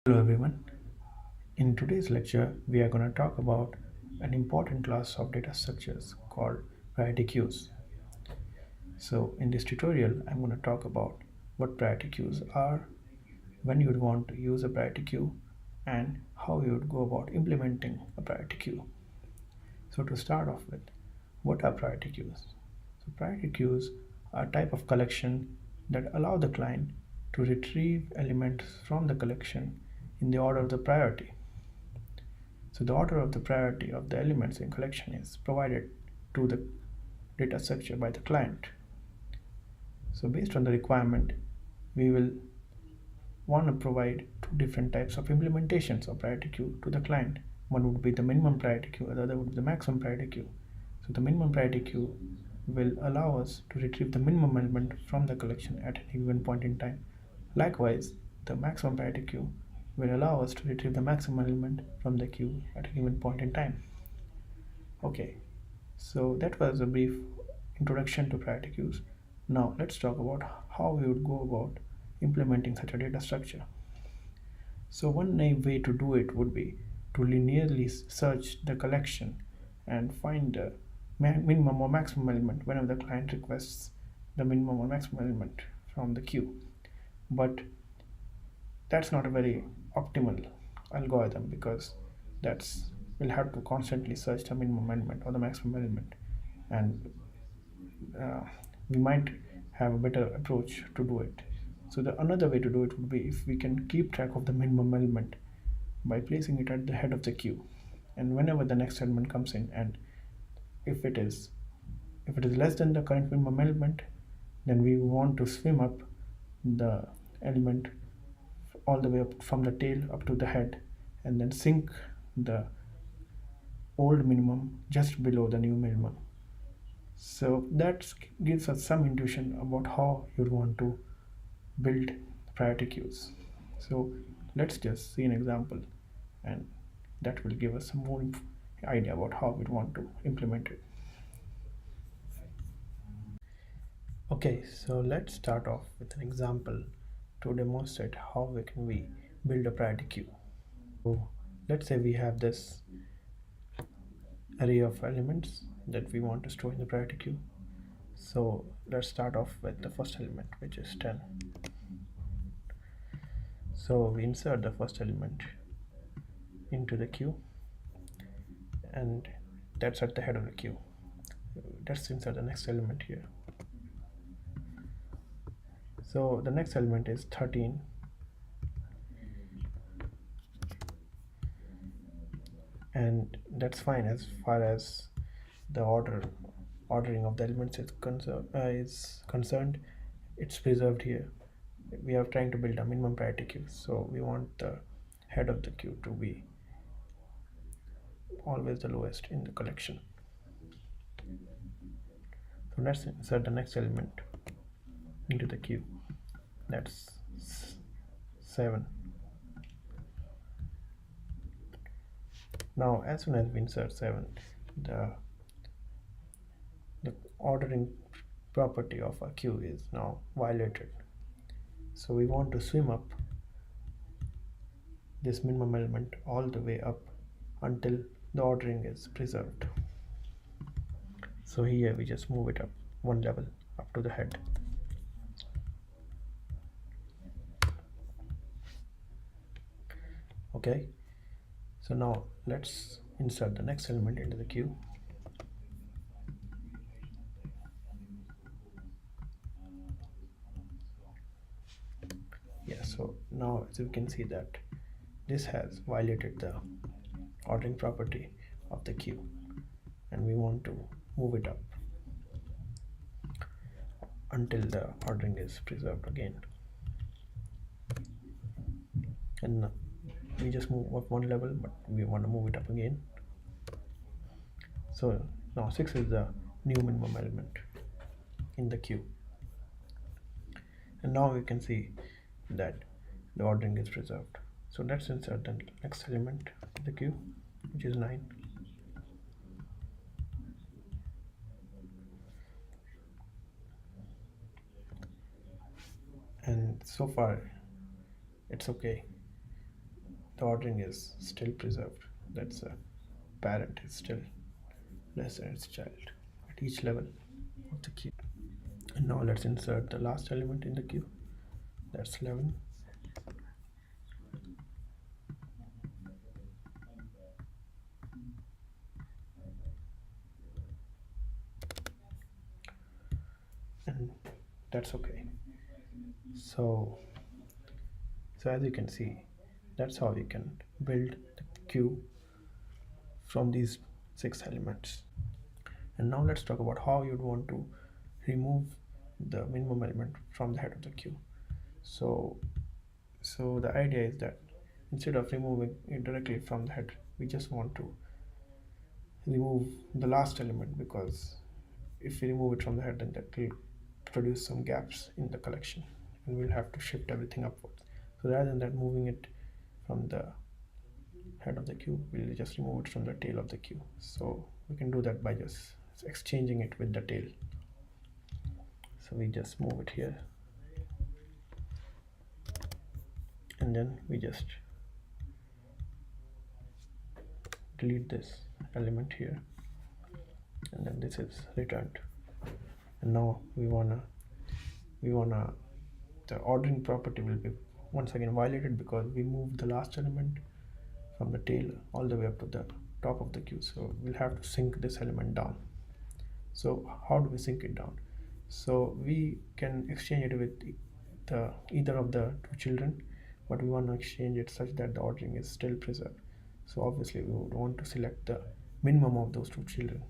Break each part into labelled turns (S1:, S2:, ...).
S1: Hello everyone. In today's lecture, we are going to talk about an important class of data structures called priority queues. So in this tutorial, I'm going to talk about what priority queues are, when you would want to use a priority queue, and how you would go about implementing a priority queue. So to start off with, what are priority queues? So priority queues are a type of collection that allow the client to retrieve elements from the collection in the order of the priority. So the order of the priority of the elements in collection is provided to the data structure by the client. So based on the requirement, we will want to provide two different types of implementations of priority queue to the client. One would be the minimum priority queue, the other would be the maximum priority queue. So the minimum priority queue will allow us to retrieve the minimum element from the collection at any given point in time. Likewise, the maximum priority queue will allow us to retrieve the maximum element from the queue at a given point in time. Okay, so that was a brief introduction to priority queues. Now let's talk about how we would go about implementing such a data structure. So one way to do it would be to linearly search the collection and find the minimum or maximum element whenever the client requests the minimum or maximum element from the queue. But that's not a very optimal algorithm because that's we'll have to constantly search the minimum element or the maximum element, and uh, we might have a better approach to do it. So the another way to do it would be if we can keep track of the minimum element by placing it at the head of the queue, and whenever the next element comes in, and if it is if it is less than the current minimum element, then we want to swim up the element all the way up from the tail up to the head, and then sync the old minimum just below the new minimum. So that gives us some intuition about how you want to build priority queues. So let's just see an example, and that will give us some more idea about how we want to implement it. Okay, so let's start off with an example to demonstrate how we build a priority queue. So let's say we have this array of elements that we want to store in the priority queue. So let's start off with the first element, which is 10. So we insert the first element into the queue, and that's at the head of the queue. Let's insert the next element here. So the next element is 13, and that's fine as far as the ordering of the elements is concerned. It's preserved here. We are trying to build a minimum priority queue, so we want the head of the queue to be always the lowest in the collection. So let's insert the next element into the queue. That's 7. Now as soon as we insert 7, the the ordering property of a queue is now violated. So we want to swim up this minimum element all the way up until the ordering is preserved. So here we just move it up one level up to the head. Okay, so now let's insert the next element into the queue. Yeah, so now as you can see that this has violated the ordering property of the queue, and we want to move it up until the ordering is preserved again. And we just move up one level, but we want to move it up again. So now 6 is the new minimum element in the queue, and now we can see that the ordering is preserved. So let's insert the next element in the queue, which is 9. And so far it's okay. the ordering is still preserved. That's a parent is still less than its child at each level of the queue. And now let's insert the last element in the queue. That's 11. And that's okay. So, so as you can see, that's how you can build the queue from these 6 elements. And now let's talk about how you'd want to remove the minimum element from the head of the queue. So, so the idea is that instead of removing it directly from the head, we just want to remove the last element, because if we remove it from the head, then that will produce some gaps in the collection and we'll have to shift everything upwards. So rather than that, moving it from the head of the queue, we'll just remove it from the tail of the queue. So we can do that by just exchanging it with the tail. So we just move it here and then we just delete this element here, and then this is returned. And now we wanna the ordering property will be once again violated because we moved the last element from the tail all the way up to the top of the queue. So we'll have to sync this element down. So how do we sync it down? So we can exchange it with either of the two children, but we want to exchange it such that the ordering is still preserved. So obviously we would want to select the minimum of those two children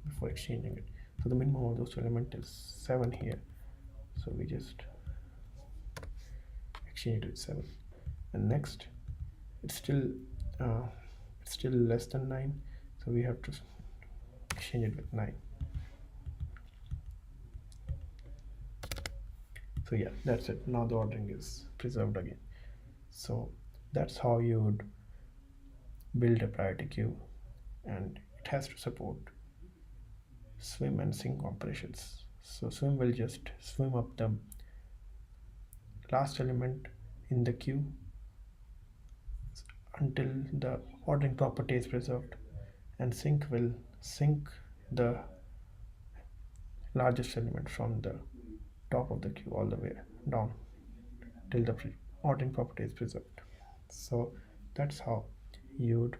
S1: before exchanging it. So the minimum of those two elements is 7 here. So we just exchange it with 7. And next, it's still less than 9, so we have to exchange it with 9. So yeah, that's it. Now the ordering is preserved again. So that's how you would build a priority queue, and it has to support swim and sync operations. So swim will just swim up the last element in the queue until the ordering property is preserved, and sync will sync the largest element from the top of the queue all the way down till the ordering property is preserved. So that's how you'd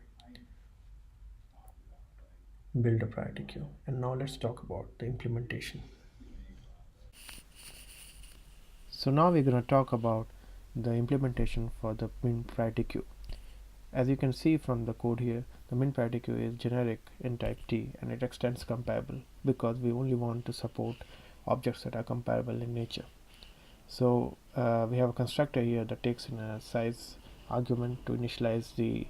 S1: build a priority queue. And now let's talk about the implementation. So now we're going to talk about the implementation for the min priority queue. As you can see from the code here, the min priority queue is generic in type T, and it extends comparable because we only want to support objects that are comparable in nature. So we have a constructor here that takes in a size argument to initialize the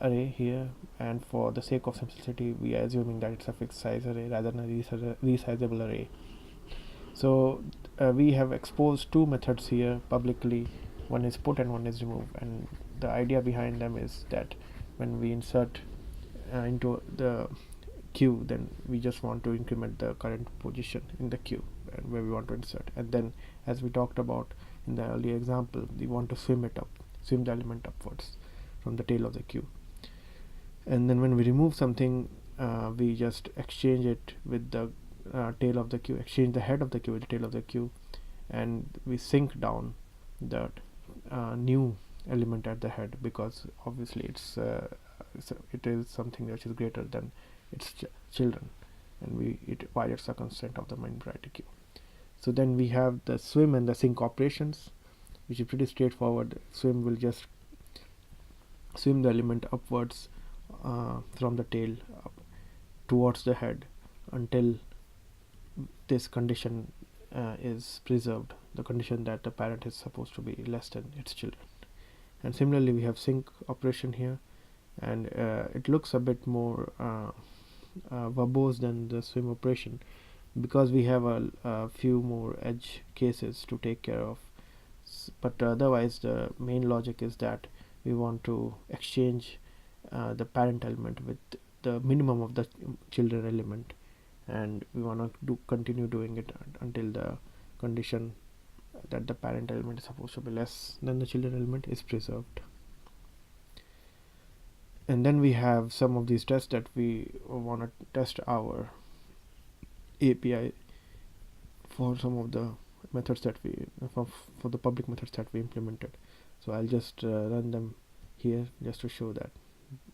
S1: array here, and for the sake of simplicity we are assuming that it's a fixed size array rather than a resizable array. So we have exposed two methods here publicly. One is put and one is remove, and the idea behind them is that when we insert into the queue, then we just want to increment the current position in the queue and where we want to insert, and then as we talked about in the earlier example, we want to swim the element upwards from the tail of the queue. And then when we remove something, we just exchange it with the tail of the queue, exchange the head of the queue with the tail of the queue, and we sync down that new element at the head, because obviously it is something which is greater than its children, and it violates the constraint of the min priority queue. So then we have the swim and the sync operations, which is pretty straightforward. Swim will just swim the element upwards from the tail up towards the head until this condition is preserved, the condition that the parent is supposed to be less than its children. And similarly we have sync operation here, and it looks a bit more verbose than the swim operation because we have a few more edge cases to take care of, but otherwise the main logic is that we want to exchange the parent element with the minimum of the children element, and we want to continue doing it until the condition that the parent element is supposed to be less than the children element is preserved. And then we have some of these tests that we want to test our API for some of the methods that we for the public methods that we implemented. So I'll just run them here just to show that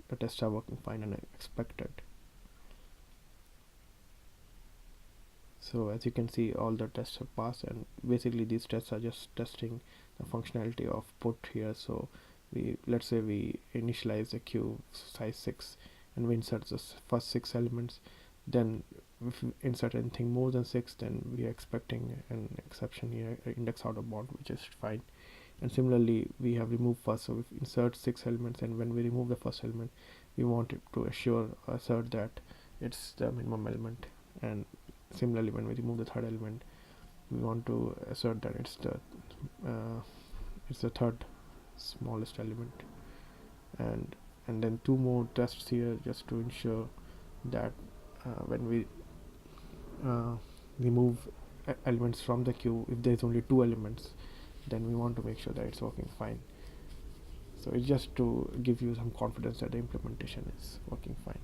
S1: the tests are working fine and expected. So as you can see, all the tests have passed, and basically these tests are just testing the functionality of put here. So let's say we initialize a queue size 6 and we insert the first 6 elements. Then if we insert anything more than 6, then we are expecting an exception here, index out of bound, which is fine. And similarly, we have removed first, so we insert 6 elements, and when we remove the first element, we want it to assert that it's the minimum element. And similarly, when we remove the third element, we want to assert that it's the third smallest element. And then 2 more tests here just to ensure that when we remove elements from the queue, if there's only 2 elements, then we want to make sure that it's working fine. So it's just to give you some confidence that the implementation is working fine.